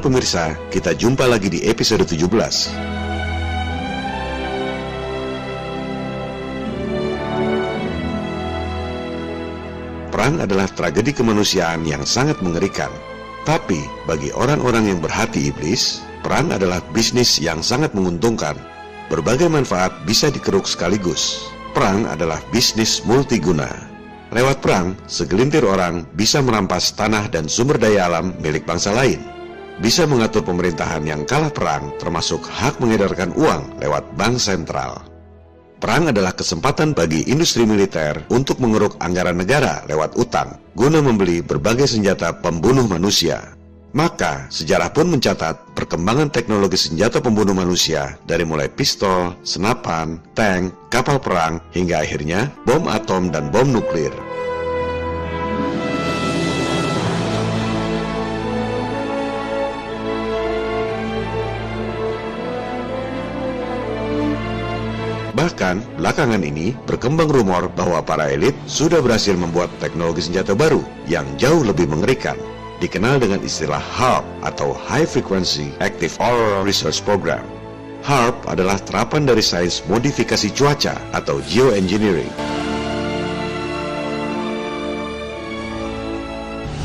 Para pemirsa, kita jumpa lagi di episode 17. Perang adalah tragedi kemanusiaan yang sangat mengerikan. Tapi, bagi orang-orang yang berhati iblis, perang adalah bisnis yang sangat menguntungkan. Berbagai manfaat bisa dikeruk sekaligus. Perang adalah bisnis multiguna. Lewat perang, segelintir orang bisa merampas tanah dan sumber daya alam milik bangsa lain. Bisa mengatur pemerintahan yang kalah perang, termasuk hak mengedarkan uang lewat bank sentral. Perang adalah kesempatan bagi industri militer untuk mengeruk anggaran negara lewat utang, guna membeli berbagai senjata pembunuh manusia. Maka, sejarah pun mencatat perkembangan teknologi senjata pembunuh manusia dari mulai pistol, senapan, tank, kapal perang, hingga akhirnya bom atom dan bom nuklir. Bahkan, belakangan ini berkembang rumor bahwa para elit sudah berhasil membuat teknologi senjata baru yang jauh lebih mengerikan, dikenal dengan istilah HAARP atau High Frequency Active Armor Research Program. HAARP adalah terapan dari sains modifikasi cuaca atau geoengineering.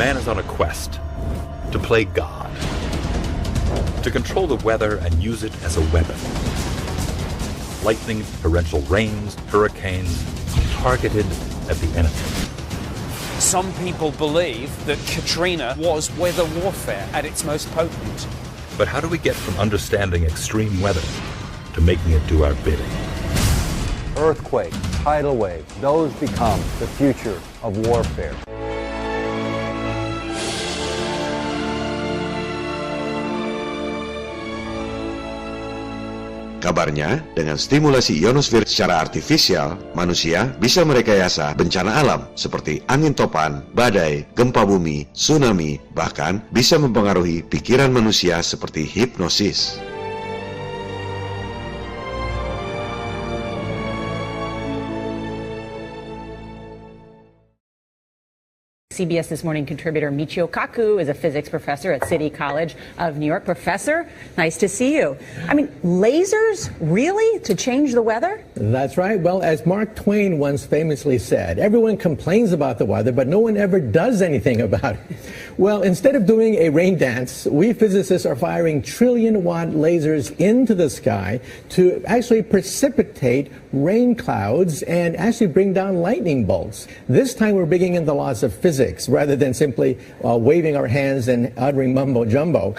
Man is on a quest to play God, to control the weather and use it as a weapon. Lightning, torrential rains, hurricanes, targeted at the enemy. Some people believe that Katrina was weather warfare at its most potent. But how do we get from understanding extreme weather to making it do our bidding? Earthquake, tidal wave, those become the future of warfare. Kabarnya, dengan stimulasi ionosfer secara artifisial, manusia bisa merekayasa bencana alam seperti angin topan, badai, gempa bumi, tsunami, bahkan bisa mempengaruhi pikiran manusia seperti hipnosis. CBS This Morning contributor Michio Kaku is a physics professor at City College of New York. Professor, nice to see you. I mean, lasers, really? To change the weather? That's right. Well, as Mark Twain once famously said, everyone complains about the weather, but no one ever does anything about it. Well, instead of doing a rain dance, we physicists are firing trillion-watt lasers into the sky to actually precipitate rain clouds and actually bring down lightning bolts. This time we're bringing in the laws of physics rather than simply waving our hands and uttering mumbo-jumbo.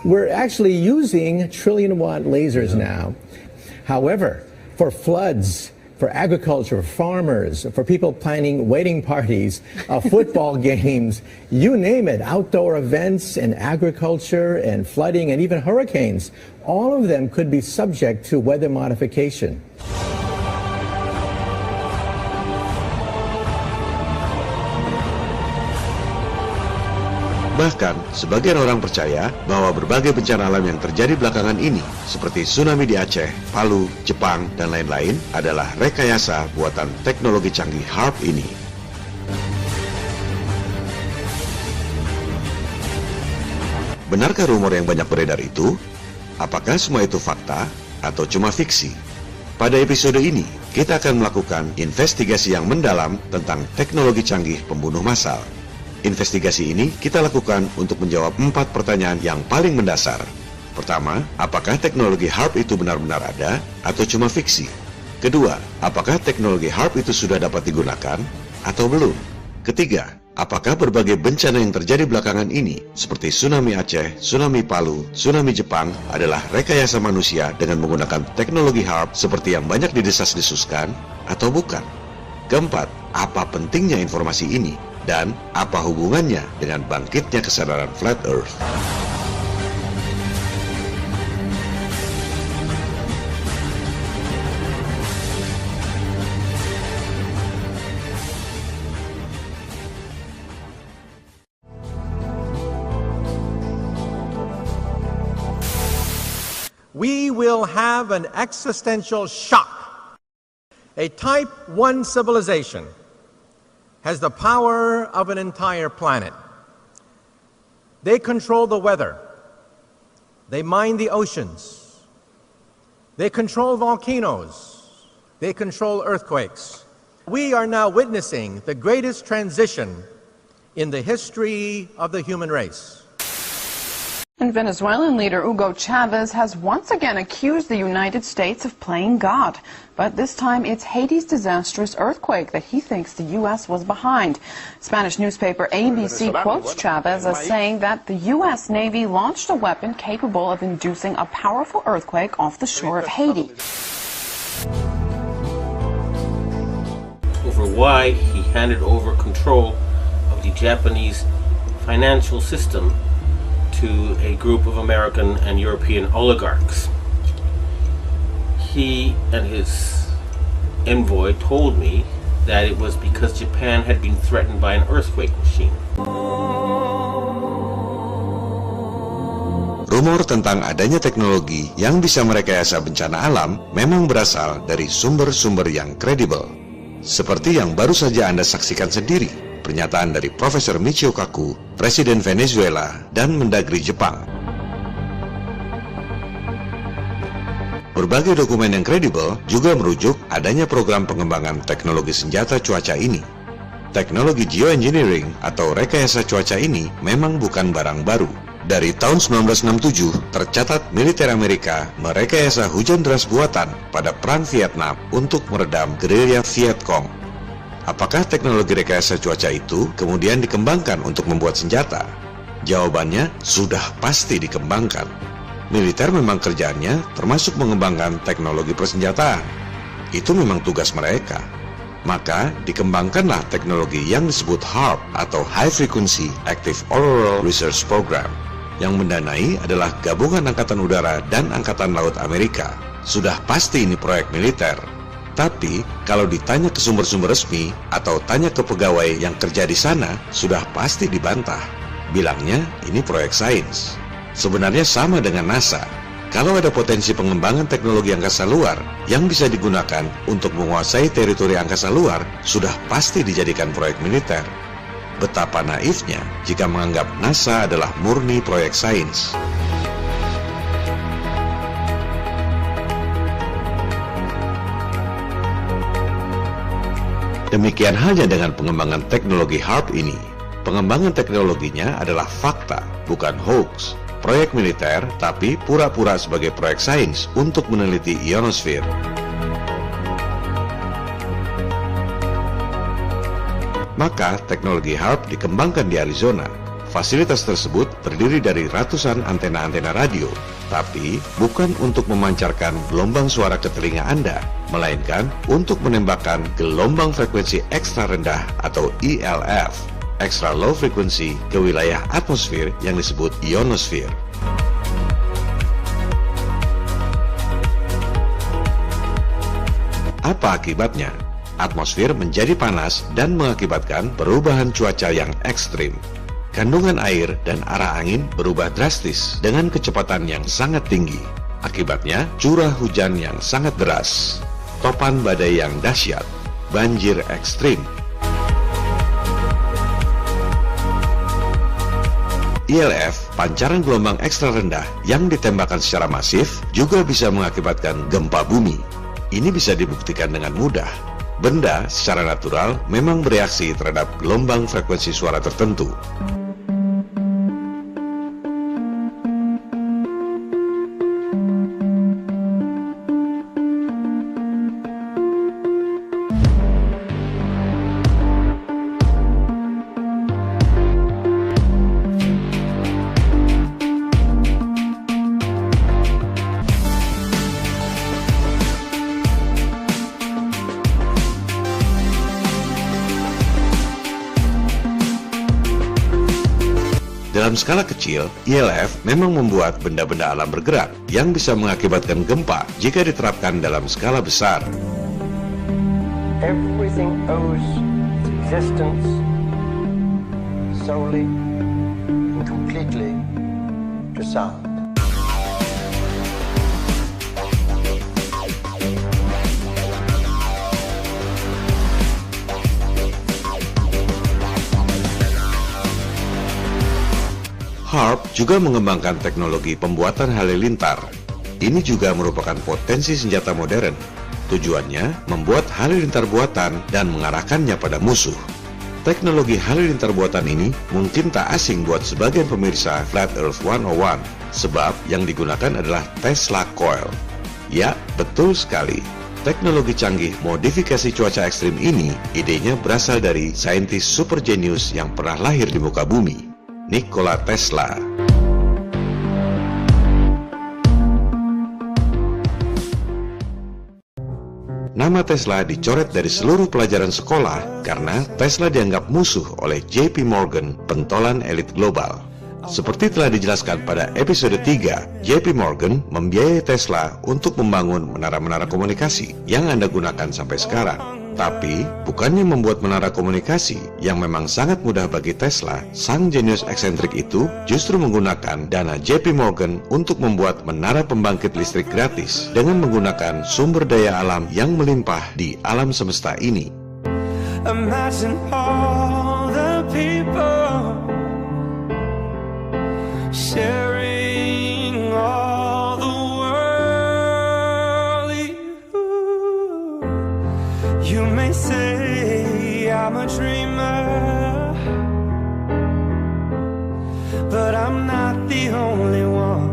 We're actually using trillion-watt lasers now. However, for floods, for agriculture, farmers, for people planning wedding parties, football games, you name it, outdoor events and agriculture and flooding and even hurricanes, all of them could be subject to weather modification. Bahkan, sebagian orang percaya bahwa berbagai bencana alam yang terjadi belakangan ini, seperti tsunami di Aceh, Palu, Jepang, dan lain-lain, adalah rekayasa buatan teknologi canggih HAARP ini. Benarkah rumor yang banyak beredar itu? Apakah semua itu fakta atau cuma fiksi? Pada episode ini, kita akan melakukan investigasi yang mendalam tentang teknologi canggih pembunuh massal. Investigasi ini kita lakukan untuk menjawab 4 pertanyaan yang paling mendasar. Pertama, apakah teknologi HAARP itu benar-benar ada atau cuma fiksi? Kedua, apakah teknologi HAARP itu sudah dapat digunakan atau belum? Ketiga, apakah berbagai bencana yang terjadi belakangan ini, seperti tsunami Aceh, tsunami Palu, tsunami Jepang, adalah rekayasa manusia dengan menggunakan teknologi HAARP seperti yang banyak didesas-desuskan atau bukan? Keempat, apa pentingnya informasi ini? Dan apa hubungannya dengan bangkitnya kesadaran Flat Earth? We will have an existential shock. A Type 1 civilization has the power of an entire planet. They control the weather. They mine the oceans. They control volcanoes. They control earthquakes. We are now witnessing the greatest transition in the history of the human race. And Venezuelan leader Hugo Chavez has once again accused the United States of playing God. But this time it's Haiti's disastrous earthquake that he thinks the U.S. was behind. Spanish newspaper ABC quotes Chavez as saying that the U.S. Navy launched a weapon capable of inducing a powerful earthquake off the shore of Haiti. Over why he handed over control of the Japanese financial system to a group of American and European oligarchs. He and his envoy told me that it was because Japan had been threatened by an earthquake machine. Rumor tentang adanya teknologi yang bisa merekayasa bencana alam memang berasal dari sumber-sumber yang kredibel. Seperti yang baru saja Anda saksikan sendiri, pernyataan dari Profesor Michio Kaku, Presiden Venezuela dan Mendagri Jepang. Berbagai dokumen yang kredibel juga merujuk adanya program pengembangan teknologi senjata cuaca ini. Teknologi geoengineering atau rekayasa cuaca ini memang bukan barang baru. Dari tahun 1967, tercatat militer Amerika merekayasa hujan deras buatan pada Perang Vietnam untuk meredam gerilya Viet Cong. Apakah teknologi rekayasa cuaca itu kemudian dikembangkan untuk membuat senjata? Jawabannya sudah pasti dikembangkan. Militer memang kerjaannya termasuk mengembangkan teknologi persenjataan. Itu memang tugas mereka. Maka dikembangkanlah teknologi yang disebut HAARP atau High Frequency Active Auroral Research Program. Yang mendanai adalah Gabungan Angkatan Udara dan Angkatan Laut Amerika. Sudah pasti ini proyek militer. Tapi, kalau ditanya ke sumber-sumber resmi atau tanya ke pegawai yang kerja di sana, sudah pasti dibantah. Bilangnya ini proyek sains. Sebenarnya sama dengan NASA. Kalau ada potensi pengembangan teknologi angkasa luar yang bisa digunakan untuk menguasai teritori angkasa luar, sudah pasti dijadikan proyek militer. Betapa naifnya jika menganggap NASA adalah murni proyek sains. Demikian halnya dengan pengembangan teknologi HAARP ini. Pengembangan teknologinya adalah fakta, bukan hoax. Proyek militer, tapi pura-pura sebagai proyek sains untuk meneliti ionosfer. Maka teknologi HAARP dikembangkan di Arizona. Fasilitas tersebut terdiri dari ratusan antena-antena radio, tapi bukan untuk memancarkan gelombang suara ke telinga Anda, melainkan untuk menembakkan gelombang frekuensi ekstra rendah atau ELF, extra low frequency, ke wilayah atmosfer yang disebut ionosfer. Apa akibatnya? Atmosfer menjadi panas dan mengakibatkan perubahan cuaca yang ekstrim. Kandungan air dan arah angin berubah drastis dengan kecepatan yang sangat tinggi. Akibatnya, curah hujan yang sangat deras, topan badai yang dahsyat, banjir ekstrim. ELF, pancaran gelombang ekstra rendah yang ditembakkan secara masif, juga bisa mengakibatkan gempa bumi. Ini bisa dibuktikan dengan mudah. Benda secara natural memang bereaksi terhadap gelombang frekuensi suara tertentu. Dalam skala kecil, ELF memang membuat benda-benda alam bergerak yang bisa mengakibatkan gempa jika diterapkan dalam skala besar. Everything owes its existence solely and completely to sound. HAARP juga mengembangkan teknologi pembuatan halilintar. Ini juga merupakan potensi senjata modern. Tujuannya membuat halilintar buatan dan mengarahkannya pada musuh. Teknologi halilintar buatan ini mungkin tak asing buat sebagian pemirsa Flat Earth 101, sebab yang digunakan adalah Tesla Coil. Ya, betul sekali. Teknologi canggih modifikasi cuaca ekstrim ini, idenya berasal dari saintis super jenius yang pernah lahir di muka bumi, Nikola Tesla. Nama Tesla dicoret dari seluruh pelajaran sekolah karena Tesla dianggap musuh oleh JP Morgan, pentolan elit global. Seperti telah dijelaskan pada episode 3, JP Morgan membiayai Tesla untuk membangun menara-menara komunikasi yang Anda gunakan sampai sekarang. Tapi, bukannya membuat menara komunikasi yang memang sangat mudah bagi Tesla, sang jenius eksentrik itu justru menggunakan dana JP Morgan untuk membuat menara pembangkit listrik gratis dengan menggunakan sumber daya alam yang melimpah di alam semesta ini. Imagine all the people sharing all the world. You may say I'm a dreamer, but I'm not the only one.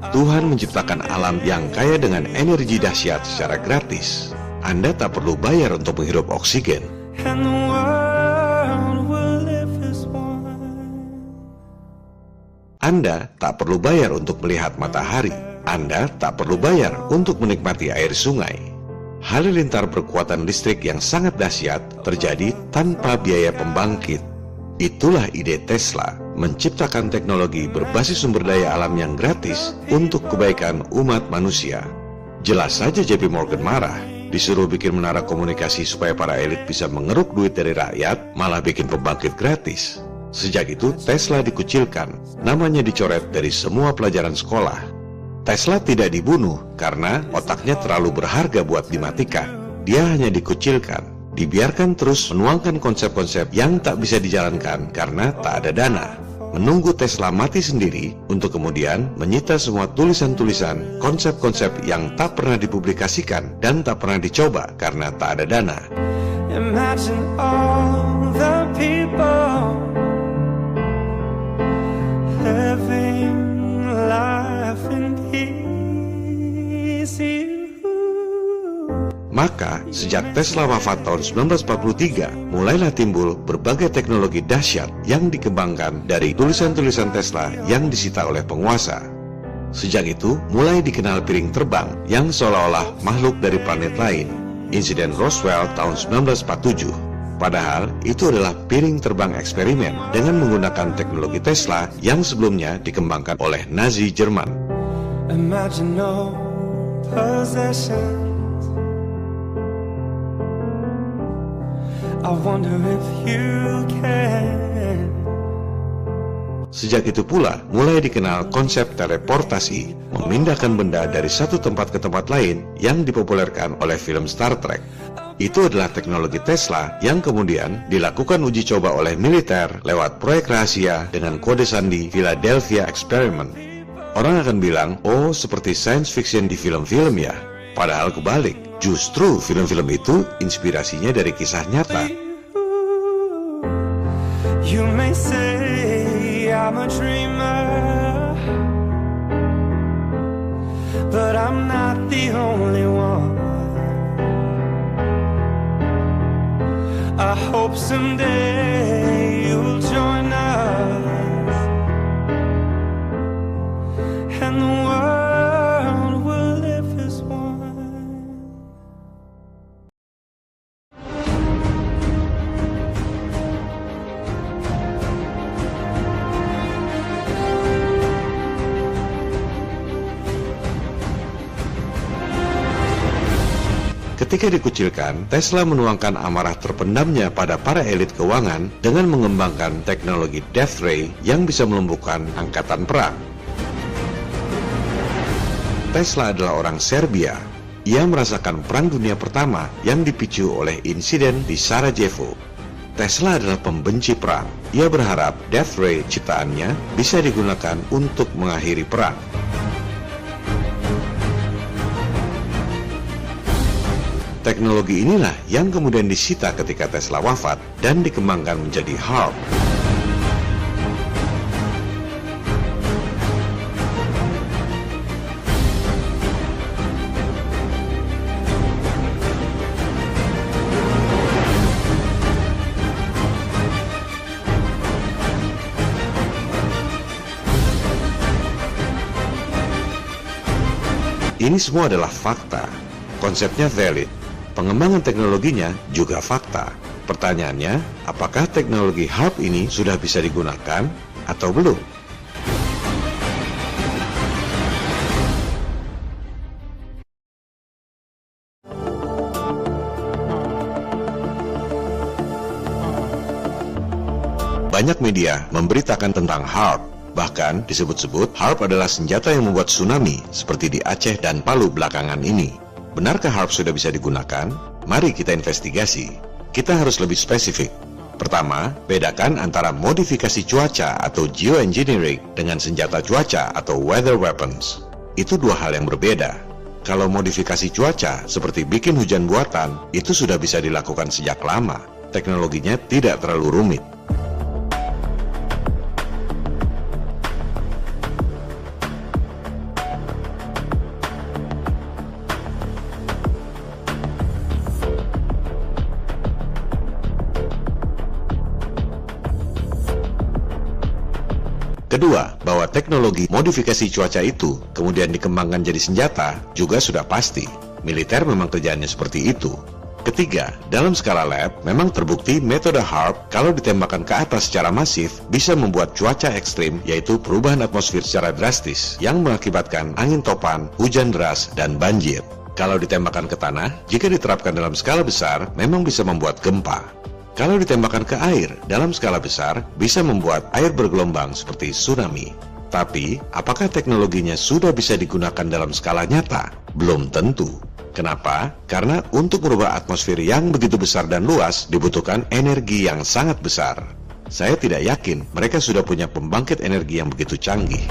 Tuhan menciptakan alam yang kaya dengan energi dahsyat secara gratis. Anda tak perlu bayar untuk menghirup oksigen. And the world will live as one. Anda tak perlu bayar untuk melihat matahari. Anda tak perlu bayar untuk menikmati air sungai. Halilintar berkekuatan listrik yang sangat dahsyat terjadi tanpa biaya pembangkit. Itulah ide Tesla, menciptakan teknologi berbasis sumber daya alam yang gratis untuk kebaikan umat manusia. Jelas saja JP Morgan marah, disuruh bikin menara komunikasi supaya para elit bisa mengeruk duit dari rakyat, malah bikin pembangkit gratis. Sejak itu Tesla dikucilkan, namanya dicoret dari semua pelajaran sekolah. Tesla tidak dibunuh karena otaknya terlalu berharga buat dimatikan. Dia hanya dikucilkan, dibiarkan terus menuangkan konsep-konsep yang tak bisa dijalankan karena tak ada dana. Menunggu Tesla mati sendiri untuk kemudian menyita semua tulisan-tulisan, konsep-konsep yang tak pernah dipublikasikan dan tak pernah dicoba karena tak ada dana. Imagine all the people living life in peace. Maka, sejak Tesla wafat tahun 1943, mulailah timbul berbagai teknologi dahsyat yang dikembangkan dari tulisan-tulisan Tesla yang disita oleh penguasa. Sejak itu, mulai dikenal piring terbang yang seolah-olah makhluk dari planet lain. Insiden Roswell tahun 1947. Padahal, itu adalah piring terbang eksperimen dengan menggunakan teknologi Tesla yang sebelumnya dikembangkan oleh Nazi Jerman. Imagine no possession. I wonder if you can. Sejak itu pula, mulai dikenal konsep teleportasi, memindahkan benda dari satu tempat ke tempat lain yang dipopulerkan oleh film Star Trek. Itu adalah teknologi Tesla yang kemudian dilakukan uji coba oleh militer lewat proyek rahasia dengan kode sandi Philadelphia Experiment. Orang akan bilang, oh seperti science fiction di film-film ya. Padahal kebalik, justru film-film itu inspirasinya dari kisah nyata. You may say I'm a dreamer, but I'm not the only one. I hope someday you'll join us, and the world will live as one. Ketika dikucilkan, Tesla menuangkan amarah terpendamnya pada para elit keuangan dengan mengembangkan teknologi Death Ray yang bisa melumpuhkan angkatan perang. Tesla adalah orang Serbia. Ia merasakan Perang Dunia Pertama yang dipicu oleh insiden di Sarajevo. Tesla adalah pembenci perang. Ia berharap Death Ray ciptaannya bisa digunakan untuk mengakhiri perang. Teknologi inilah yang kemudian disita ketika Tesla wafat dan dikembangkan menjadi HAARP. Ini semua adalah fakta. Konsepnya valid. Pengembangan teknologinya juga fakta. Pertanyaannya, apakah teknologi HAARP ini sudah bisa digunakan atau belum? Banyak media memberitakan tentang HAARP. Bahkan disebut-sebut HAARP adalah senjata yang membuat tsunami seperti di Aceh dan Palu belakangan ini. Benarkah HAARP sudah bisa digunakan? Mari kita investigasi. Kita harus lebih spesifik. Pertama, bedakan antara modifikasi cuaca atau geoengineering dengan senjata cuaca atau weather weapons. Itu dua hal yang berbeda. Kalau modifikasi cuaca seperti bikin hujan buatan, itu sudah bisa dilakukan sejak lama. Teknologinya tidak terlalu rumit. Kedua, bahwa teknologi modifikasi cuaca itu kemudian dikembangkan jadi senjata juga sudah pasti. Militer memang kerjaannya seperti itu. Ketiga, dalam skala lab memang terbukti metode HAARP kalau ditembakkan ke atas secara masif bisa membuat cuaca ekstrim, yaitu perubahan atmosfer secara drastis yang mengakibatkan angin topan, hujan deras, dan banjir. Kalau ditembakkan ke tanah, jika diterapkan dalam skala besar, memang bisa membuat gempa. Kalau ditembakkan ke air dalam skala besar, bisa membuat air bergelombang seperti tsunami. Tapi, apakah teknologinya sudah bisa digunakan dalam skala nyata? Belum tentu. Kenapa? Karena untuk merubah atmosfer yang begitu besar dan luas, dibutuhkan energi yang sangat besar. Saya tidak yakin mereka sudah punya pembangkit energi yang begitu canggih.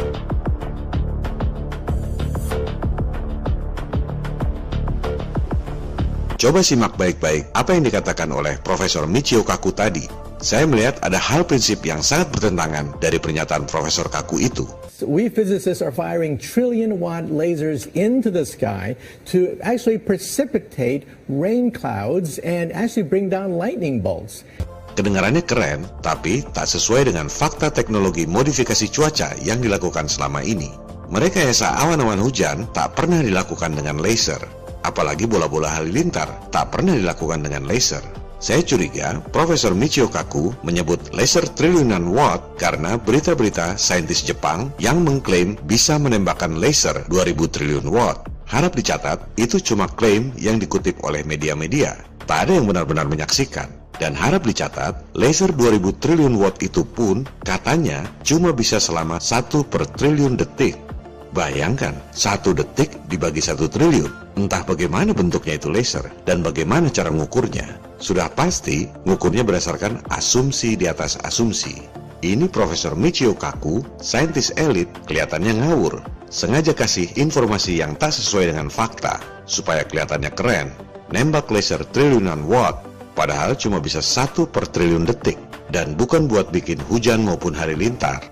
Coba simak baik-baik apa yang dikatakan oleh Profesor Michio Kaku tadi. Saya melihat ada hal prinsip yang sangat bertentangan dari pernyataan Profesor Kaku itu. We physicists are firing trillion-watt lasers into the sky to actually precipitate rain clouds and actually bring down lightning bolts. Kedengarannya keren, tapi tak sesuai dengan fakta teknologi modifikasi cuaca yang dilakukan selama ini. Merekayasa awan-awan hujan tak pernah dilakukan dengan laser. Apalagi bola-bola halilintar tak pernah dilakukan dengan laser. Saya curiga Profesor Michio Kaku menyebut laser triliunan watt karena berita-berita saintis Jepang yang mengklaim bisa menembakkan laser 2000 triliun watt. Harap dicatat, itu cuma klaim yang dikutip oleh media-media. Tak ada yang benar-benar menyaksikan. Dan harap dicatat, laser 2000 triliun watt itu pun katanya cuma bisa selama 1 per triliun detik. Bayangkan, 1 detik dibagi 1 triliun. Entah bagaimana bentuknya itu laser dan bagaimana cara mengukurnya. Sudah pasti, mengukurnya berdasarkan asumsi di atas asumsi. Ini Profesor Michio Kaku, saintis elit, kelihatannya ngawur. Sengaja kasih informasi yang tak sesuai dengan fakta, supaya kelihatannya keren. Nembak laser triliunan watt, padahal cuma bisa 1 per triliun detik. Dan bukan buat bikin hujan maupun halilintar.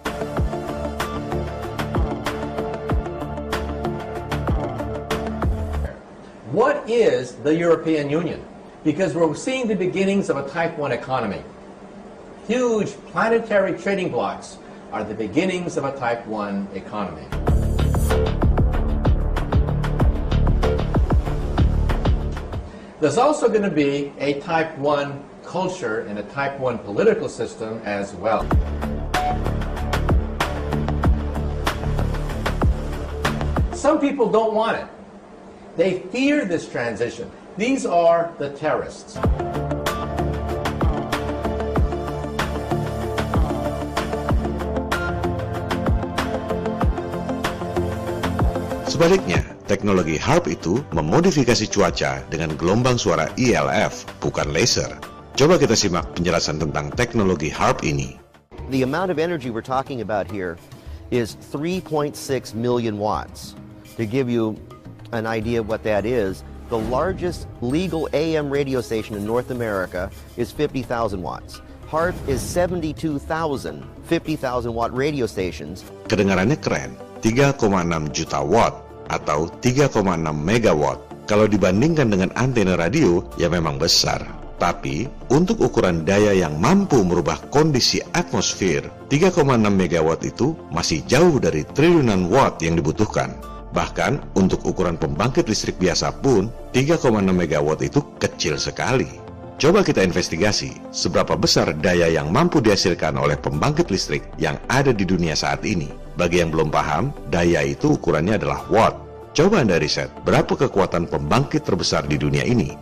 What is the European Union? Because we're seeing the beginnings of a Type 1 economy. Huge planetary trading blocks are the beginnings of a Type 1 economy. There's also going to be a Type 1 culture and a Type 1 political system as well. Some people don't want it. They fear this transition. These are the terrorists. Sebaliknya, teknologi HAARP itu memodifikasi cuaca dengan gelombang suara ELF, bukan laser. Coba kita simak penjelasan tentang teknologi HARP ini. The amount of energy we're talking about here is 3.6 million watts. To give you an idea of what that is, the largest legal AM radio station in North America is 50,000 watts. HARP is 72,000 50,000 watt radio stations. Kedengarannya keren, 3,6 juta watt atau 3,6 megawatt. Kalau dibandingkan dengan antena radio, ya memang besar. Tapi, untuk ukuran daya yang mampu merubah kondisi atmosfer, 3,6 megawatt itu masih jauh dari triliunan watt yang dibutuhkan. Bahkan, untuk ukuran pembangkit listrik biasa pun, 3,6 megawatt itu kecil sekali. Coba kita investigasi seberapa besar daya yang mampu dihasilkan oleh pembangkit listrik yang ada di dunia saat ini. Bagi yang belum paham, daya itu ukurannya adalah watt. Coba Anda riset, berapa kekuatan pembangkit terbesar di dunia ini?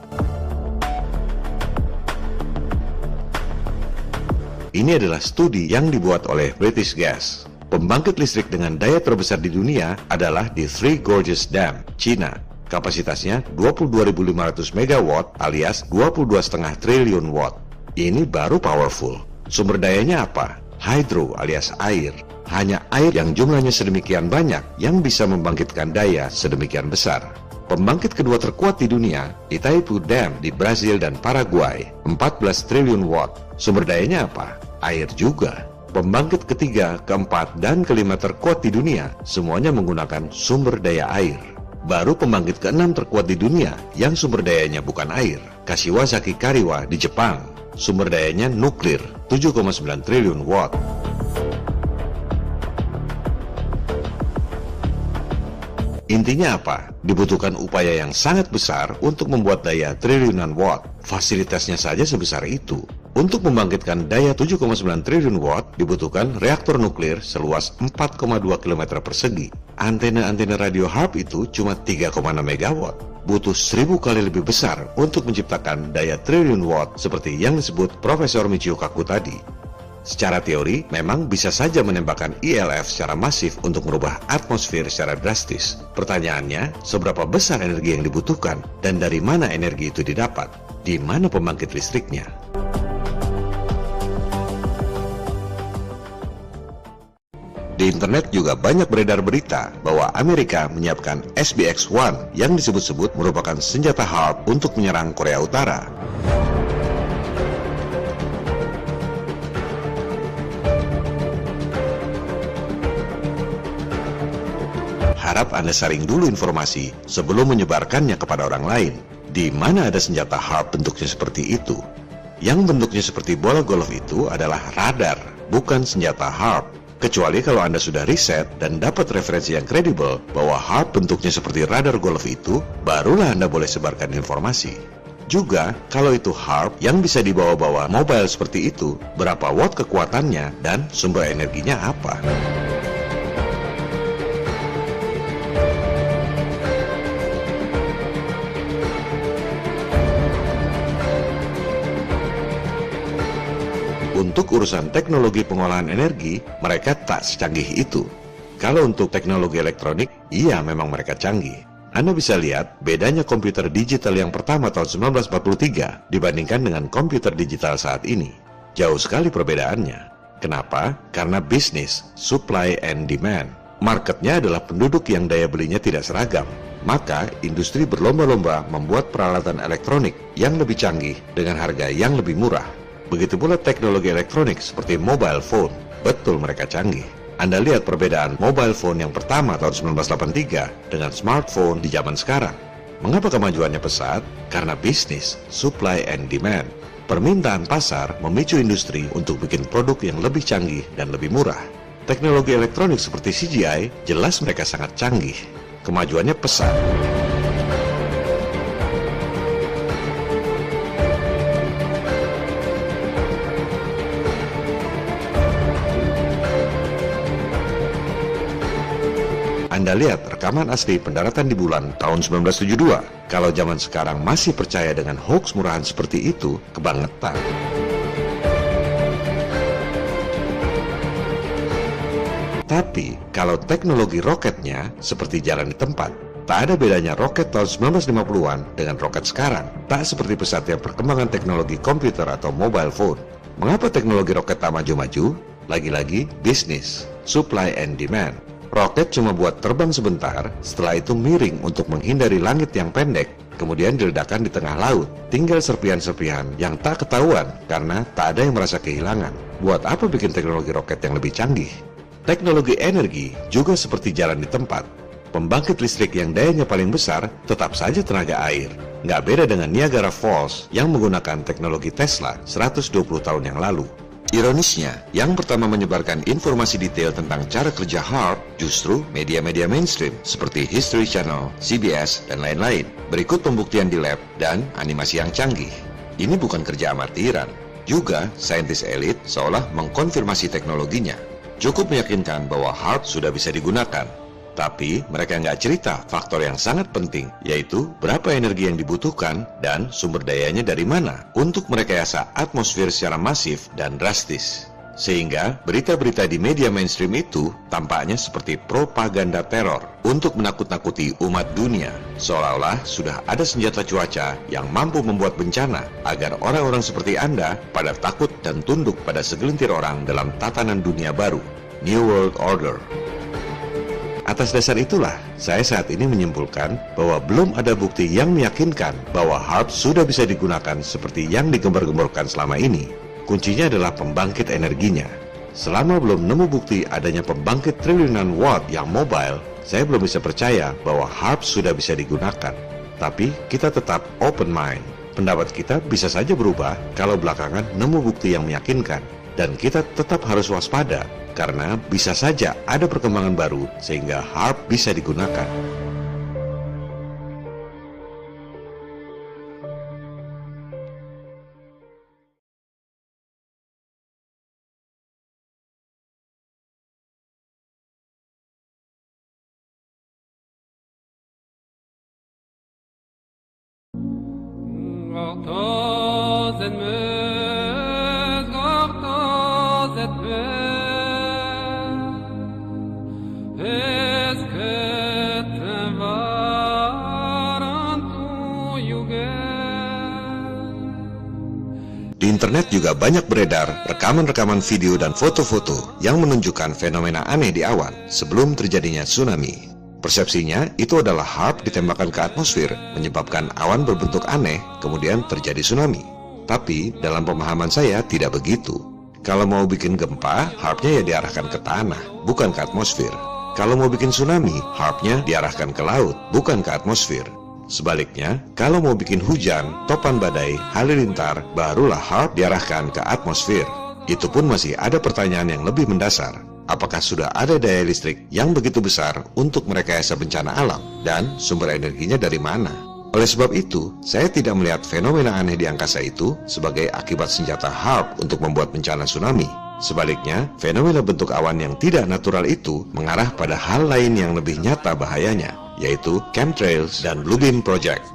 Ini adalah studi yang dibuat oleh British Gas. Pembangkit listrik dengan daya terbesar di dunia adalah di Three Gorges Dam, China. Kapasitasnya 22.500 megawatt alias 22,5 triliun watt. Ini baru powerful. Sumber dayanya apa? Hydro alias air. Hanya air yang jumlahnya sedemikian banyak yang bisa membangkitkan daya sedemikian besar. Pembangkit kedua terkuat di dunia, Itaipu Dam di Brazil dan Paraguay, 14 triliun watt. Sumber dayanya apa? Air juga. Pembangkit ketiga, keempat, dan kelima terkuat di dunia, semuanya menggunakan sumber daya air. Baru pembangkit keenam terkuat di dunia, yang sumber dayanya bukan air, Kashiwazaki Kariwa di Jepang. Sumber dayanya nuklir, 7,9 triliun watt. Intinya apa? Dibutuhkan upaya yang sangat besar untuk membuat daya triliunan watt. Fasilitasnya saja sebesar itu. Untuk membangkitkan daya 7,9 triliun watt, dibutuhkan reaktor nuklir seluas 4,2 km persegi. Antena-antena radio HARP itu cuma 3,6 megawatt. Butuh 1000 kali lebih besar untuk menciptakan daya triliun watt seperti yang disebut Profesor Michio Kaku tadi. Secara teori, memang bisa saja menembakkan ILF secara masif untuk merubah atmosfer secara drastis. Pertanyaannya, seberapa besar energi yang dibutuhkan dan dari mana energi itu didapat? Di mana pembangkit listriknya? Di internet juga banyak beredar berita bahwa Amerika menyiapkan SBX-1 yang disebut-sebut merupakan senjata HARP untuk menyerang Korea Utara. Harap Anda saring dulu informasi sebelum menyebarkannya kepada orang lain. Di mana ada senjata HARP bentuknya seperti itu? Yang bentuknya seperti bola golf itu adalah radar, bukan senjata HARP. Kecuali kalau Anda sudah riset dan dapat referensi yang kredibel bahwa HARP bentuknya seperti radar golf itu, barulah Anda boleh sebarkan informasi. Juga, kalau itu HARP yang bisa dibawa-bawa mobile seperti itu, berapa watt kekuatannya dan sumber energinya apa? Untuk urusan teknologi pengolahan energi, mereka tak secanggih itu. Kalau untuk teknologi elektronik, iya memang mereka canggih. Anda bisa lihat bedanya komputer digital yang pertama tahun 1943 dibandingkan dengan komputer digital saat ini. Jauh sekali perbedaannya. Kenapa? Karena bisnis, supply and demand. Marketnya adalah penduduk yang daya belinya tidak seragam. Maka, industri berlomba-lomba membuat peralatan elektronik yang lebih canggih dengan harga yang lebih murah. Begitu pula teknologi elektronik seperti mobile phone. Betul mereka canggih. Anda lihat perbedaan mobile phone yang pertama tahun 1983 dengan smartphone di zaman sekarang. Mengapa kemajuannya pesat? Karena bisnis, supply and demand. Permintaan pasar memicu industri untuk bikin produk yang lebih canggih dan lebih murah. Teknologi elektronik seperti CGI jelas mereka sangat canggih. Kemajuannya pesat. Anda lihat rekaman asli pendaratan di bulan tahun 1972. Kalau zaman sekarang masih percaya dengan hoax murahan seperti itu, kebangetan. Tapi, kalau teknologi roketnya seperti jalan di tempat, tak ada bedanya roket tahun 1950-an dengan roket sekarang. Tak seperti pesatnya perkembangan teknologi komputer atau mobile phone. Mengapa teknologi roket tak maju-maju? Lagi-lagi bisnis, supply and demand. Roket cuma buat terbang sebentar, setelah itu miring untuk menghindari langit yang pendek, kemudian diledakkan di tengah laut. Tinggal serpihan-serpihan yang tak ketahuan karena tak ada yang merasa kehilangan. Buat apa bikin teknologi roket yang lebih canggih? Teknologi energi juga seperti jalan di tempat. Pembangkit listrik yang dayanya paling besar tetap saja tenaga air. Nggak beda dengan Niagara Falls yang menggunakan teknologi Tesla 120 tahun yang lalu. Ironisnya, yang pertama menyebarkan informasi detail tentang cara kerja HAARP justru media-media mainstream seperti History Channel, CBS, dan lain-lain. Berikut pembuktian di lab dan animasi yang canggih. Ini bukan kerja amatiran. Juga, saintis elit seolah mengkonfirmasi teknologinya. Cukup meyakinkan bahwa HAARP sudah bisa digunakan. Tapi mereka nggak cerita faktor yang sangat penting, yaitu berapa energi yang dibutuhkan dan sumber dayanya dari mana untuk merekayasa atmosfer secara masif dan drastis. Sehingga berita-berita di media mainstream itu tampaknya seperti propaganda teror untuk menakut-nakuti umat dunia, seolah-olah sudah ada senjata cuaca yang mampu membuat bencana agar orang-orang seperti Anda pada takut dan tunduk pada segelintir orang dalam tatanan dunia baru, New World Order. Atas dasar itulah, saya saat ini menyimpulkan bahwa belum ada bukti yang meyakinkan bahwa HAARP sudah bisa digunakan seperti yang digembar-gemborkan selama ini. Kuncinya adalah pembangkit energinya. Selama belum nemu bukti adanya pembangkit triliunan watt yang mobile, saya belum bisa percaya bahwa HAARP sudah bisa digunakan. Tapi kita tetap open mind. Pendapat kita bisa saja berubah kalau belakangan nemu bukti yang meyakinkan. Dan kita tetap harus waspada, karena bisa saja ada perkembangan baru sehingga HAARP bisa digunakan. Di internet juga banyak beredar rekaman-rekaman video dan foto-foto yang menunjukkan fenomena aneh di awan sebelum terjadinya tsunami. Persepsinya itu adalah HAARP ditembakkan ke atmosfer menyebabkan awan berbentuk aneh kemudian terjadi tsunami. Tapi dalam pemahaman saya tidak begitu. Kalau mau bikin gempa, HAARP-nya ya diarahkan ke tanah, bukan ke atmosfer. Kalau mau bikin tsunami, HAARP-nya diarahkan ke laut, bukan ke atmosfer. Sebaliknya, kalau mau bikin hujan, topan badai, halilintar, barulah HAARP diarahkan ke atmosfer. Itu pun masih ada pertanyaan yang lebih mendasar. Apakah sudah ada daya listrik yang begitu besar untuk merekayasa bencana alam? Dan sumber energinya dari mana? Oleh sebab itu, saya tidak melihat fenomena aneh di angkasa itu sebagai akibat senjata HAARP untuk membuat bencana tsunami. Sebaliknya, fenomena bentuk awan yang tidak natural itu mengarah pada hal lain yang lebih nyata bahayanya, yaitu chemtrails dan Blue Beam Project.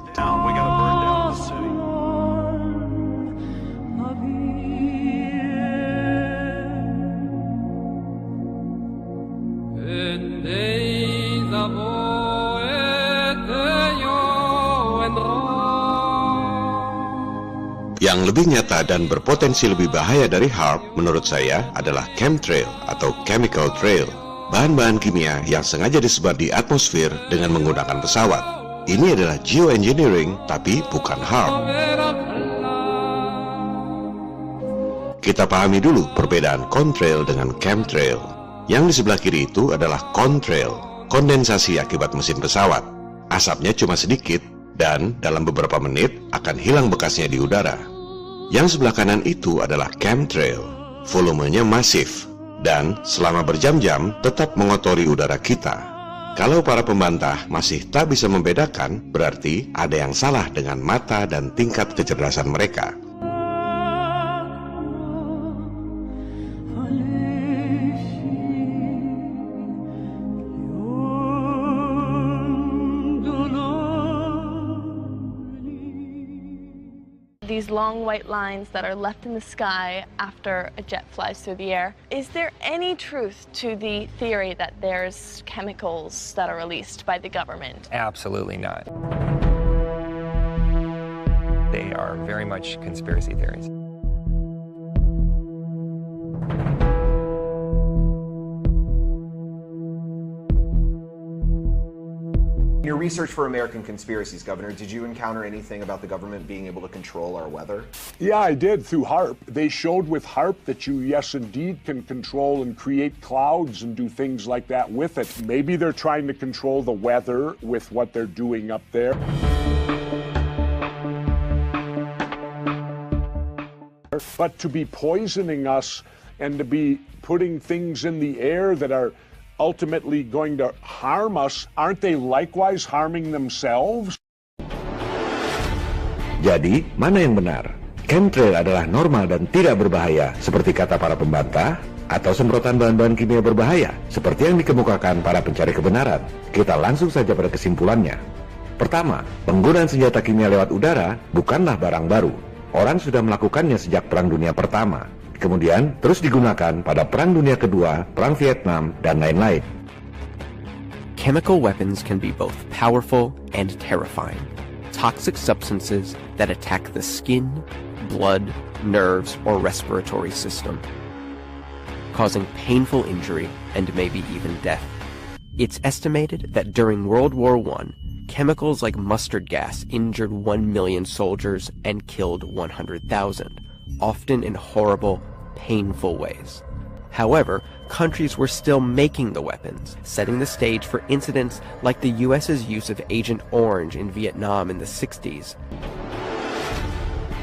Yang lebih nyata dan berpotensi lebih bahaya dari HAARP menurut saya adalah chemtrail atau chemical trail. Bahan-bahan kimia yang sengaja disebar di atmosfer dengan menggunakan pesawat. Ini adalah geoengineering tapi bukan HAARP. Kita pahami dulu perbedaan contrail dengan chemtrail. Yang di sebelah kiri itu adalah contrail, kondensasi akibat mesin pesawat. Asapnya cuma sedikit dan dalam beberapa menit akan hilang bekasnya di udara. Yang sebelah kanan itu adalah chemtrail, volumenya masif dan selama berjam-jam tetap mengotori udara kita. Kalau para pembantah masih tak bisa membedakan, berarti ada yang salah dengan mata dan tingkat kecerdasan mereka. these long white lines that are left in the sky after a jet flies through the air. Is there any truth to the theory that there's chemicals that are released by the government? Absolutely not. They are very much conspiracy theories. In your research for American conspiracies, Governor, did you encounter anything about the government being able to control our weather? Yeah, I did, through HAARP. They showed with HAARP that you, yes, indeed, can control and create clouds and do things like that with it. Maybe they're trying to control the weather with what they're doing up there. But to be poisoning us and to be putting things in the air that are ultimately going to harm us, aren't they likewise harming themselves? Jadi, mana yang benar? Chemtrail adalah normal dan tidak berbahaya, seperti kata para pembantah, atau semprotan bahan-bahan kimia berbahaya, seperti yang dikemukakan para pencari kebenaran? Kita langsung saja pada kesimpulannya. Pertama, penggunaan senjata kimia lewat udara bukanlah barang baru. Orang sudah melakukannya sejak Perang Dunia Pertama. Kemudian terus digunakan pada Perang Dunia Kedua, Perang Vietnam, dan lain-lain. Chemical weapons can be both powerful and terrifying. Toxic substances that attack the skin, blood, nerves, or respiratory system, causing painful injury and maybe even death. It's estimated that during World War I, chemicals like mustard gas injured 1 million soldiers and killed 100,000, often in horrible, painful ways. However, countries were still making the weapons, setting the stage for incidents like the US's use of Agent Orange in Vietnam in the 60s.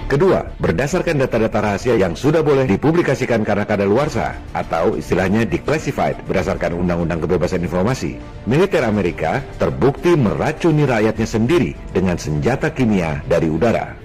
Kedua, berdasarkan data-data rahasia yang sudah boleh dipublikasikan karena kadaluarsa atau istilahnya declassified berdasarkan Undang-Undang Kebebasan Informasi, militer Amerika terbukti meracuni rakyatnya sendiri dengan senjata kimia dari udara.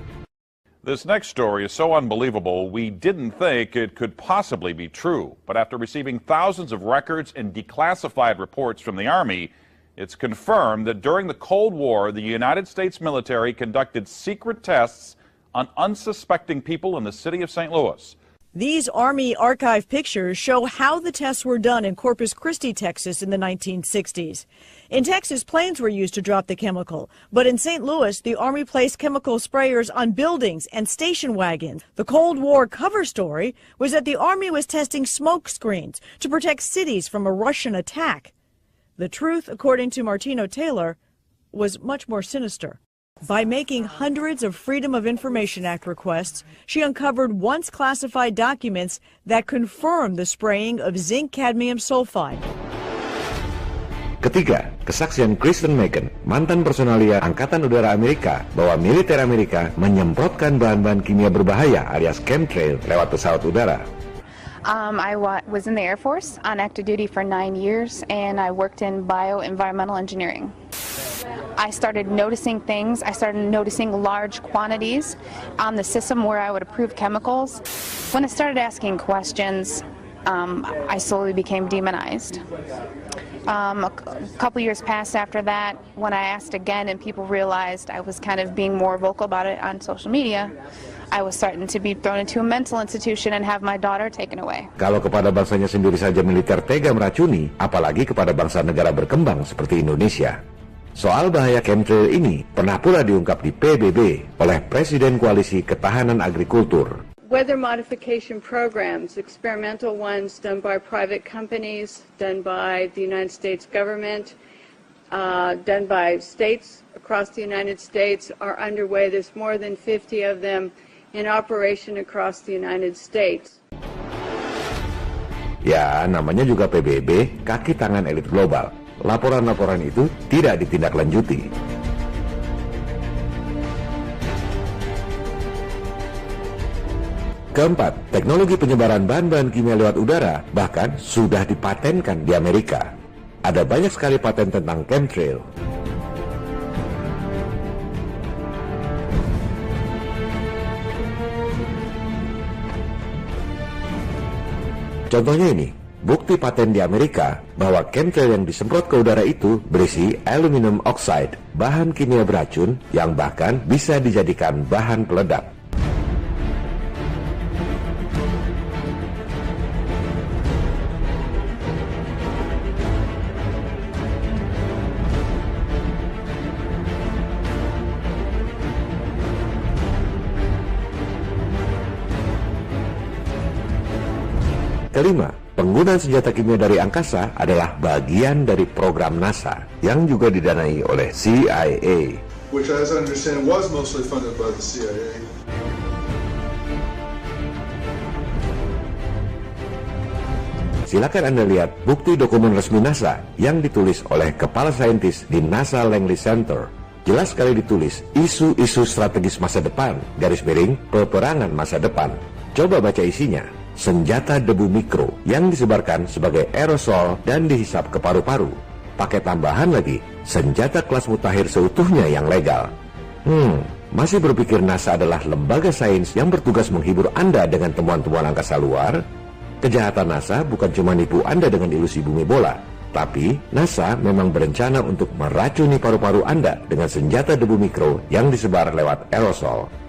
This next story is so unbelievable, we didn't think it could possibly be true. But after receiving thousands of records and declassified reports from the Army, it's confirmed that during the Cold War, the United States military conducted secret tests on unsuspecting people in the city of St. Louis. These Army archive pictures show how the tests were done in Corpus Christi, Texas in the 1960s. In Texas, planes were used to drop the chemical, but in St. Louis, the Army placed chemical sprayers on buildings and station wagons. The Cold War cover story was that the Army was testing smoke screens to protect cities from a Russian attack. The truth, according to Martino Taylor, was much more sinister. By making hundreds of Freedom of Information Act requests, she uncovered once classified documents that confirmed the spraying of zinc cadmium sulfide. Ketiga, kesaksian Kristen Megan, mantan personalia Angkatan Udara Amerika, bahwa militer Amerika menyemprotkan bahan-bahan kimia berbahaya alias chemtrail lewat pesawat udara. I was in the Air Force on active duty for 9 years, and I worked in bioenvironmental engineering. I started noticing things. I started noticing large quantities on the system where I would approve chemicals. When I started asking questions, I slowly became demonized. A couple years passed after that when I asked again and people realized I was kind of being more vocal about it on social media. I was starting to be thrown into a mental institution and have my daughter taken away. Kalau kepada bangsanya sendiri saja militer tega meracuni, apalagi kepada bangsa negara berkembang seperti Indonesia. Soal bahaya chemtrail ini pernah pula diungkap di PBB oleh Presiden Koalisi Ketahanan Agrikultur. Weather modification programs, experimental ones done by private companies, done by the United States government, done by states across the United States are underway. There's more than 50 of them in operation across the United States. Ya, namanya juga PBB, kaki tangan elit global. Laporan-laporan itu tidak ditindaklanjuti. Keempat, teknologi penyebaran bahan-bahan kimia lewat udara bahkan sudah dipatenkan di Amerika. Ada banyak sekali paten tentang chemtrail. Contohnya ini, bukti paten di Amerika bahwa chemtrail yang disemprot ke udara itu berisi aluminium oxide, bahan kimia beracun yang bahkan bisa dijadikan bahan peledak. kelima, penggunaan senjata kimia dari angkasa adalah bagian dari program NASA yang juga didanai oleh CIA. Which, as I understand, was mostly funded by the CIA. Silakan Anda lihat bukti dokumen resmi NASA yang ditulis oleh Kepala Saintis di NASA Langley Center. Jelas sekali ditulis, isu-isu strategis masa depan, peperangan masa depan. Coba baca isinya. Senjata debu mikro yang disebarkan sebagai aerosol dan dihisap ke paru-paru. Pakai tambahan lagi, senjata kelas mutakhir seutuhnya yang legal. Masih berpikir NASA adalah lembaga sains yang bertugas menghibur Anda dengan temuan-temuan angkasa luar? Kejahatan NASA bukan cuma nipu Anda dengan ilusi bumi bola, tapi NASA memang berencana untuk meracuni paru-paru Anda dengan senjata debu mikro yang disebar lewat aerosol.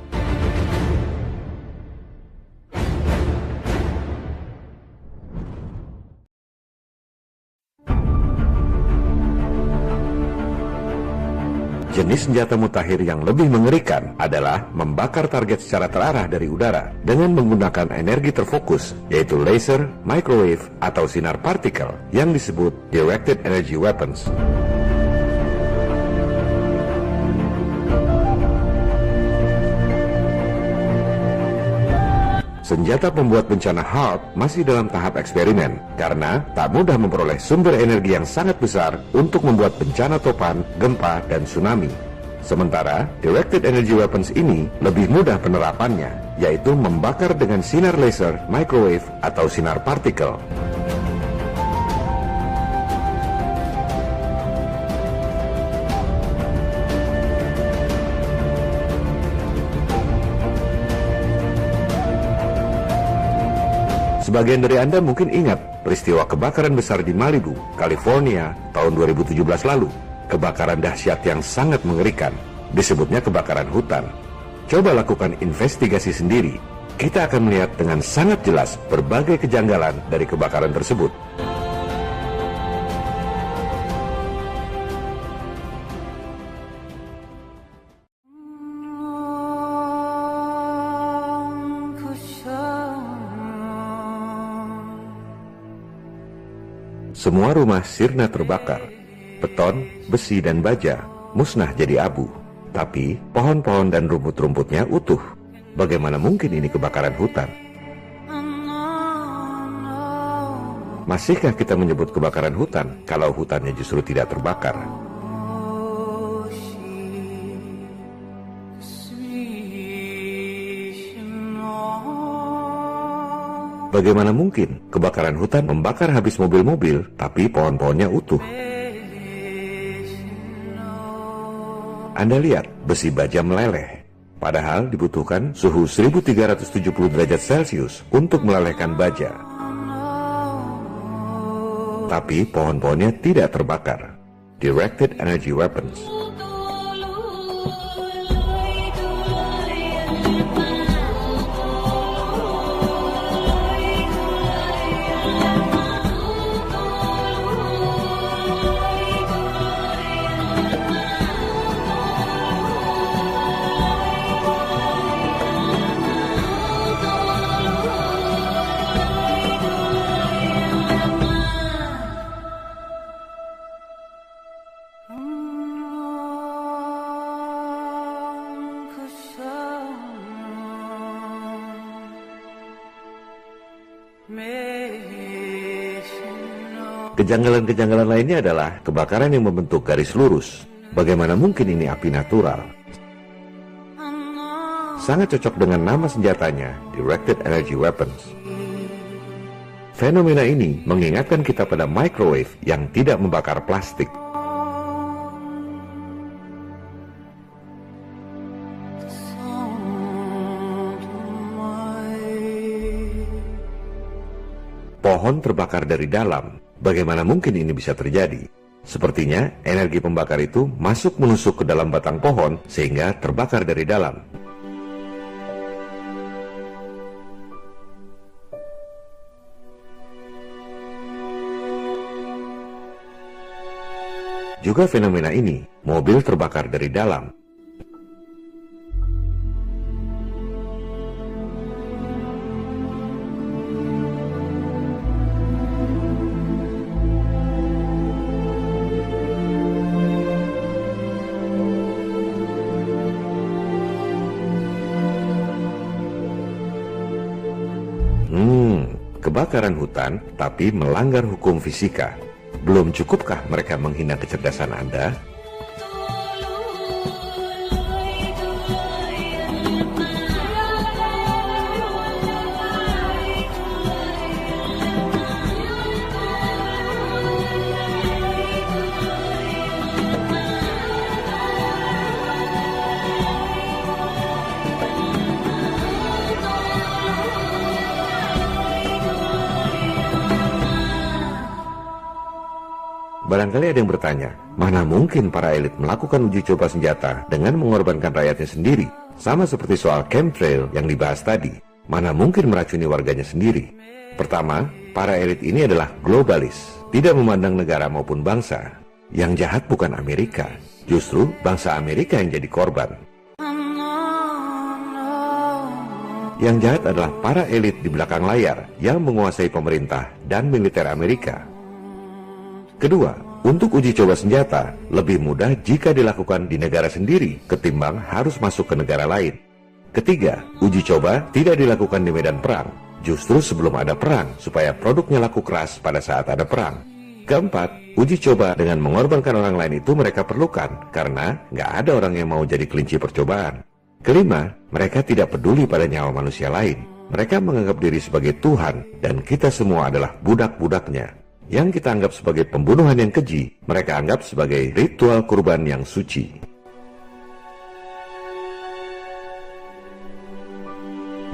Jenis senjata mutakhir yang lebih mengerikan adalah membakar target secara terarah dari udara dengan menggunakan energi terfokus, yaitu laser, microwave, atau sinar partikel yang disebut directed energy weapons. Senjata pembuat bencana HAARP masih dalam tahap eksperimen karena tak mudah memperoleh sumber energi yang sangat besar untuk membuat bencana topan, gempa, dan tsunami. Sementara, directed energy weapons ini lebih mudah penerapannya, yaitu membakar dengan sinar laser, microwave, atau sinar partikel. Sebagian dari Anda mungkin ingat peristiwa kebakaran besar di Malibu, California tahun 2017 lalu. Kebakaran dahsyat yang sangat mengerikan, disebutnya kebakaran hutan. Coba lakukan investigasi sendiri. Kita akan melihat dengan sangat jelas berbagai kejanggalan dari kebakaran tersebut. Semua rumah sirna terbakar. Beton, besi, dan baja musnah jadi abu. Tapi pohon-pohon dan rumput-rumputnya utuh. Bagaimana mungkin ini kebakaran hutan? Masihkah kita menyebut kebakaran hutan kalau hutannya justru tidak terbakar? Bagaimana mungkin kebakaran hutan membakar habis mobil-mobil, tapi pohon-pohonnya utuh? Anda lihat, besi baja meleleh. Padahal dibutuhkan suhu 1370 derajat Celcius untuk melelehkan baja. Tapi pohon-pohonnya tidak terbakar. Directed energy weapons. Kejanggalan-kejanggalan lainnya adalah kebakaran yang membentuk garis lurus. Bagaimana mungkin ini api natural? Sangat cocok dengan nama senjatanya, Directed Energy Weapons. Fenomena ini mengingatkan kita pada microwave yang tidak membakar plastik. Pohon terbakar dari dalam. Bagaimana mungkin ini bisa terjadi? Sepertinya energi pembakar itu masuk menusuk ke dalam batang pohon sehingga terbakar dari dalam. Juga fenomena ini, mobil terbakar dari dalam. kebakaran hutan, tapi melanggar hukum fisika. Belum cukupkah mereka menghina kecerdasan Anda? Barangkali ada yang bertanya, mana mungkin para elit melakukan uji coba senjata dengan mengorbankan rakyatnya sendiri? Sama seperti soal chemtrail yang dibahas tadi, mana mungkin meracuni warganya sendiri? Pertama, para elit ini adalah globalis, tidak memandang negara maupun bangsa. Yang jahat bukan Amerika, justru bangsa Amerika yang jadi korban. Yang jahat adalah para elit di belakang layar yang menguasai pemerintah dan militer Amerika. Kedua, untuk uji coba senjata lebih mudah jika dilakukan di negara sendiri ketimbang harus masuk ke negara lain. Ketiga, uji coba tidak dilakukan di medan perang, justru sebelum ada perang supaya produknya laku keras pada saat ada perang. Keempat, uji coba dengan mengorbankan orang lain itu mereka perlukan karena nggak ada orang yang mau jadi kelinci percobaan. Kelima, mereka tidak peduli pada nyawa manusia lain. Mereka menganggap diri sebagai Tuhan dan kita semua adalah budak-budaknya. Yang kita anggap sebagai pembunuhan yang keji, mereka anggap sebagai ritual kurban yang suci.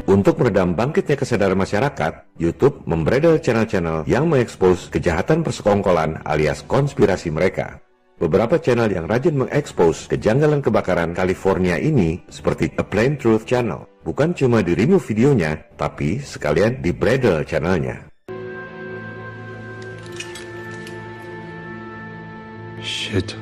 Untuk meredam bangkitnya kesadaran masyarakat, YouTube membredel channel-channel yang mengekspos kejahatan persekongkolan alias konspirasi mereka. Beberapa channel yang rajin mengekspos kejanggalan kebakaran California ini seperti A Plain Truth Channel, bukan cuma di-remove videonya, tapi sekalian di-bredel channelnya. Shit.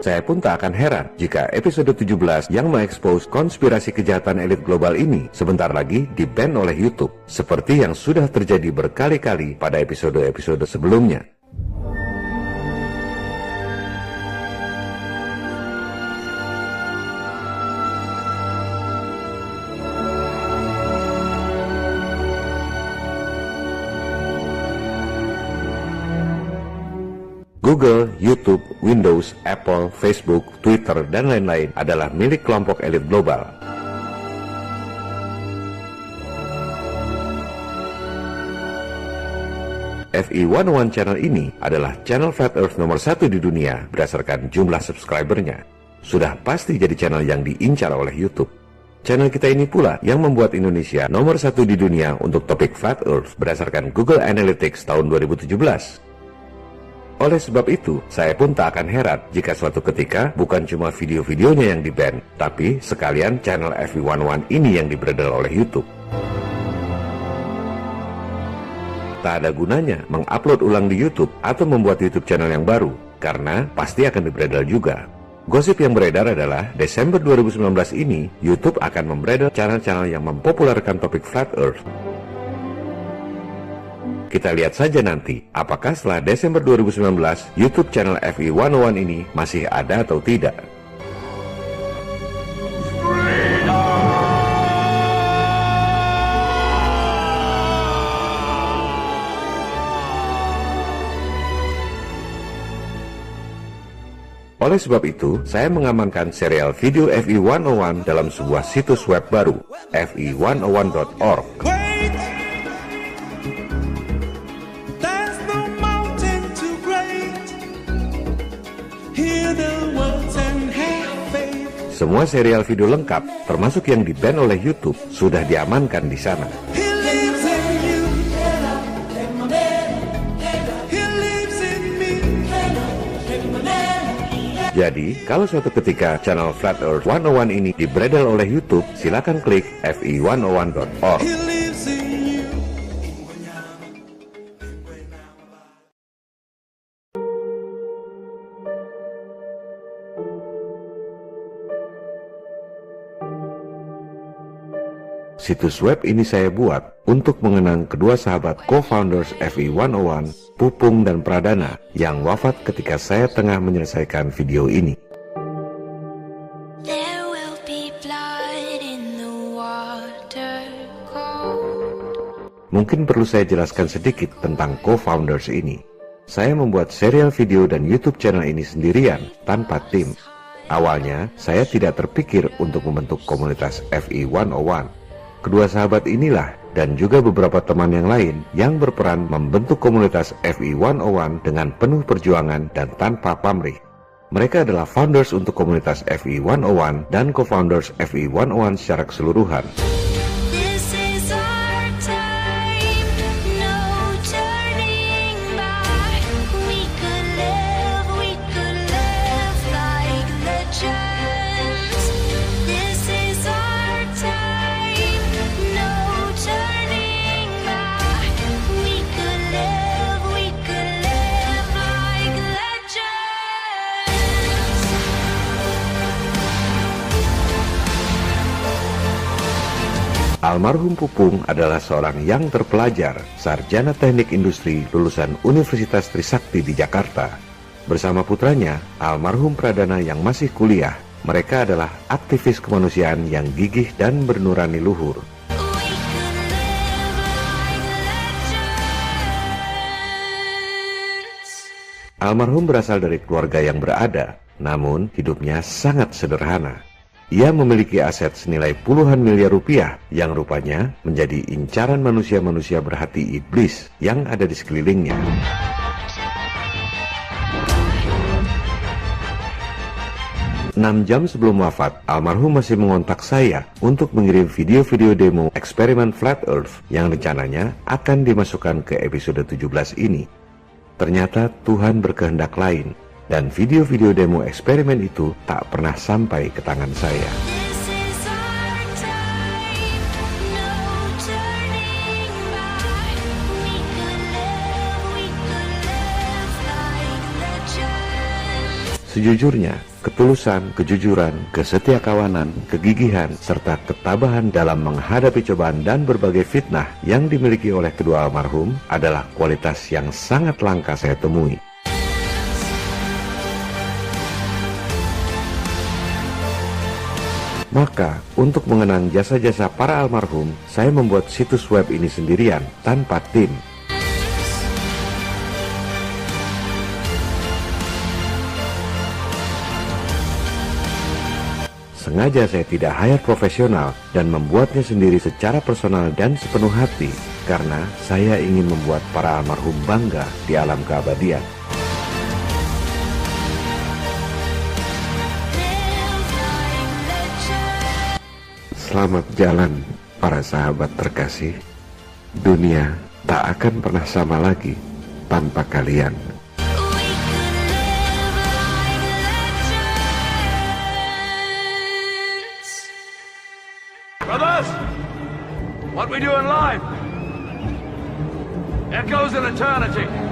Saya pun tak akan heran jika episode 17 yang mengekspos konspirasi kejahatan elit global ini sebentar lagi di-ban oleh YouTube, seperti yang sudah terjadi berkali-kali pada episode-episode sebelumnya. Google, YouTube, Windows, Apple, Facebook, Twitter, dan lain-lain adalah milik kelompok elit global. FE101 channel ini adalah channel Flat Earth nomor 1 di dunia berdasarkan jumlah subscribernya. Sudah pasti jadi channel yang diincar oleh YouTube. Channel kita ini pula yang membuat Indonesia nomor 1 di dunia untuk topik Flat Earth berdasarkan Google Analytics tahun 2017. Oleh sebab itu, saya pun tak akan heran jika suatu ketika bukan cuma video-videonya yang di-ban, tapi sekalian channel FE101 ini yang dibredel oleh YouTube. Tak ada gunanya mengupload ulang di YouTube atau membuat YouTube channel yang baru, karena pasti akan dibredel juga. Gosip yang beredar adalah Desember 2019 ini, YouTube akan membredel channel-channel yang mempopulerkan topik Flat Earth. Kita lihat saja nanti, apakah setelah Desember 2019, YouTube channel FE101 ini masih ada atau tidak. Oleh sebab itu, saya mengamankan serial video FE101 dalam sebuah situs web baru, fe101.org. Semua serial video lengkap, termasuk yang di-ban oleh YouTube, sudah diamankan di sana. Jadi, kalau suatu ketika channel Flat Earth 101 ini dibredel oleh YouTube, silakan klik fe101.org. Situs web ini saya buat untuk mengenang kedua sahabat co-founders FE101, Pupung dan Pradana, yang wafat ketika saya tengah menyelesaikan video ini. Mungkin perlu saya jelaskan sedikit tentang co-founders ini. Saya membuat serial video dan YouTube channel ini sendirian, tanpa tim. Awalnya, saya tidak terpikir untuk membentuk komunitas FI 101. Kedua sahabat inilah dan juga beberapa teman yang lain yang berperan membentuk komunitas FI 101 dengan penuh perjuangan dan tanpa pamrih. Mereka adalah founders untuk komunitas FI 101 dan co-founders FI 101 secara keseluruhan. Almarhum Pupung adalah seorang yang terpelajar, sarjana teknik industri lulusan Universitas Trisakti di Jakarta. Bersama putranya, almarhum Pradana yang masih kuliah, mereka adalah aktivis kemanusiaan yang gigih dan bernurani luhur. Almarhum berasal dari keluarga yang berada, namun hidupnya sangat sederhana. Ia memiliki aset senilai puluhan miliar rupiah yang rupanya menjadi incaran manusia-manusia berhati iblis yang ada di sekelilingnya. Enam jam sebelum wafat, almarhum masih mengontak saya untuk mengirim video-video demo eksperimen Flat Earth yang rencananya akan dimasukkan ke episode 17 ini. Ternyata Tuhan berkehendak lain. Dan video-video demo eksperimen itu tak pernah sampai ke tangan saya. Sejujurnya, ketulusan, kejujuran, kesetiakawanan, kegigihan, serta ketabahan dalam menghadapi cobaan dan berbagai fitnah yang dimiliki oleh kedua almarhum adalah kualitas yang sangat langka saya temui. Maka, untuk mengenang jasa-jasa para almarhum, saya membuat situs web ini sendirian, tanpa tim. Sengaja saya tidak hire profesional dan membuatnya sendiri secara personal dan sepenuh hati, karena saya ingin membuat para almarhum bangga di alam keabadian. Selamat jalan, para sahabat terkasih. Dunia tak akan pernah sama lagi tanpa kalian. Brothers, what we do in life echoes in eternity.